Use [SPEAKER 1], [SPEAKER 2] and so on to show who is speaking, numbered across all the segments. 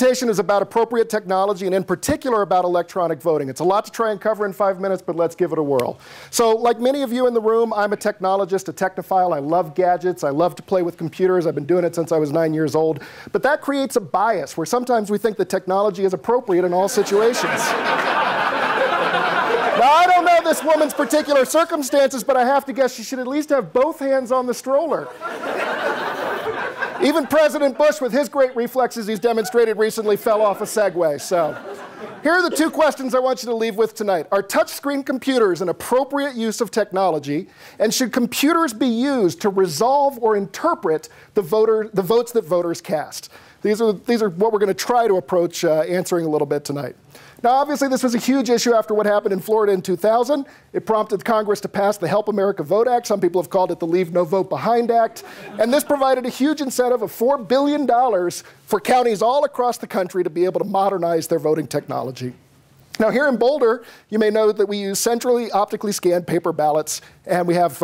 [SPEAKER 1] presentation is about appropriate technology and in particular about electronic voting. It's a lot to try and cover in 5 minutes, but let's give it a whirl. So like many of you in the room, I'm a technologist, a technophile. I love gadgets. I love to play with computers. I've been doing it since I was 9 years old. But that creates a bias where sometimes we think that technology is appropriate in all situations. Now, I don't know this woman's particular circumstances, but I have to guess she should at least have both hands on the stroller. Even President Bush, with his great reflexes he's demonstrated recently, fell off a Segway. So here are the two questions I want you to leave with tonight. Are touchscreen computers an appropriate use of technology? And should computers be used to resolve or interpret the votes that voters cast? These are what we're going to try to approach answering a little bit tonight. Now, obviously, this was a huge issue after what happened in Florida in 2000. It prompted Congress to pass the Help America Vote Act. Some people have called it the Leave No Vote Behind Act. And this provided a huge incentive of $4 billion for counties all across the country to be able to modernize their voting technology. Now, here in Boulder, you may know that we use centrally optically scanned paper ballots, and we have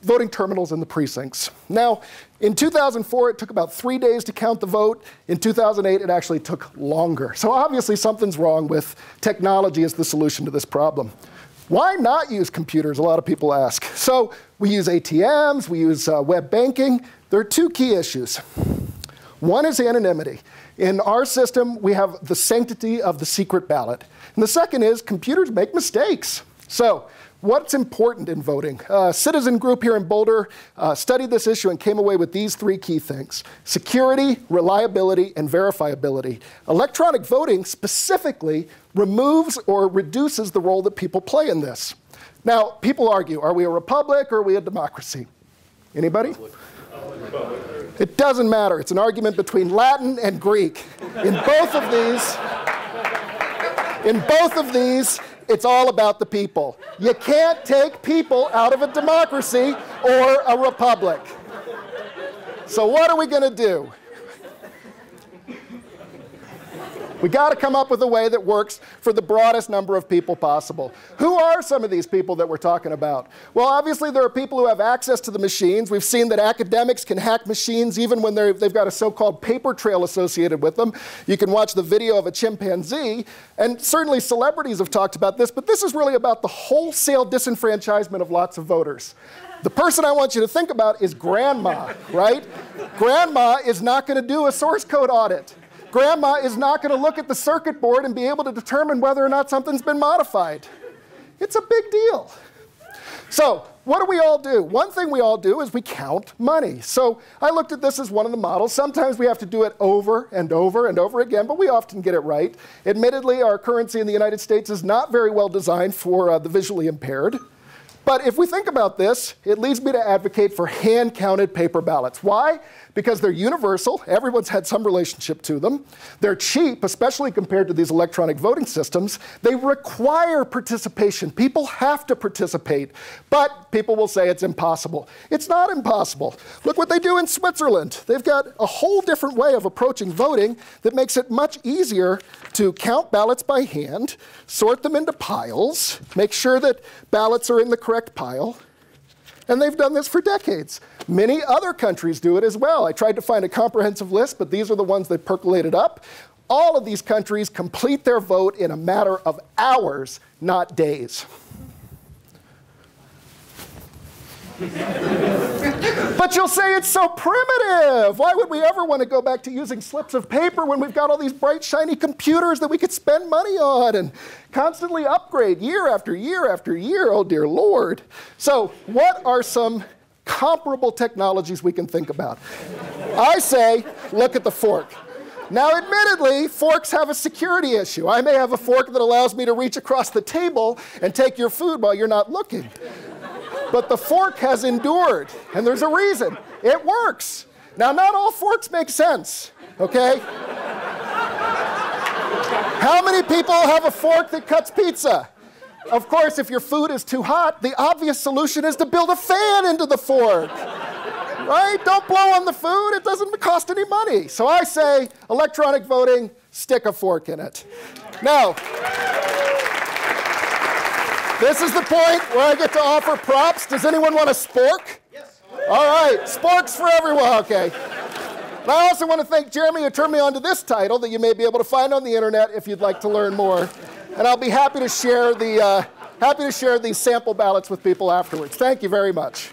[SPEAKER 1] voting terminals in the precincts. Now, in 2004, it took about 3 days to count the vote. In 2008, it actually took longer. So obviously, something's wrong with technology as the solution to this problem. Why not use computers, a lot of people ask. So we use ATMs, we use web banking. There are two key issues. One is anonymity. In our system, we have the sanctity of the secret ballot. And the second is computers make mistakes. So what's important in voting? A citizen group here in Boulder studied this issue and came away with these three key things: security, reliability, and verifiability. Electronic voting specifically removes or reduces the role that people play in this. Now, people argue, are we a republic or are we a democracy? Anybody? It doesn't matter. It's an argument between Latin and Greek. In both of these, it's all about the people. You can't take people out of a democracy or a republic. So what are we going to do? We got to come up with a way that works for the broadest number of people possible. Who are some of these people that we're talking about? Well, obviously, there are people who have access to the machines. We've seen that academics can hack machines even when they've got a so-called paper trail associated with them. You can watch the video of a chimpanzee. And certainly, celebrities have talked about this. But this is really about the wholesale disenfranchisement of lots of voters. The person I want you to think about is grandma, right? Grandma is not going to do a source code audit. Grandma is not going to look at the circuit board and be able to determine whether or not something's been modified. It's a big deal. So what do we all do? One thing we all do is we count money. So I looked at this as one of the models. Sometimes we have to do it over and over and over again, but we often get it right. Admittedly, our currency in the United States is not very well designed for the visually impaired. But if we think about this, it leads me to advocate for hand-counted paper ballots. Why? Because they're universal. Everyone's had some relationship to them. They're cheap, especially compared to these electronic voting systems. They require participation. People have to participate. But people will say it's impossible. It's not impossible. Look what they do in Switzerland. They've got a whole different way of approaching voting that makes it much easier to count ballots by hand, sort them into piles, make sure that ballots are in the correct pile. And they've done this for decades. Many other countries do it as well. I tried to find a comprehensive list, but these are the ones that percolated up. All of these countries complete their vote in a matter of hours, not days. But you'll say it's so primitive. Why would we ever want to go back to using slips of paper when we've got all these bright, shiny computers that we could spend money on and constantly upgrade year after year after year? Oh, dear Lord. So what are some comparable technologies we can think about? I say, look at the fork. Now, admittedly, forks have a security issue. I may have a fork that allows me to reach across the table and take your food while you're not looking. But the fork has endured, and there's a reason. It works. Now, not all forks make sense, okay? How many people have a fork that cuts pizza? Of course, if your food is too hot, the obvious solution is to build a fan into the fork, right? Don't blow on the food. It doesn't cost any money. So I say, electronic voting, stick a fork in it. Now, this is the point where I get to offer props. Does anyone want a spork? Yes. All right, sporks for everyone. Okay. And I also want to thank Jeremy, who turned me on to this title that you may be able to find on the internet if you'd like to learn more. And I'll be happy to share these sample ballots with people afterwards. Thank you very much.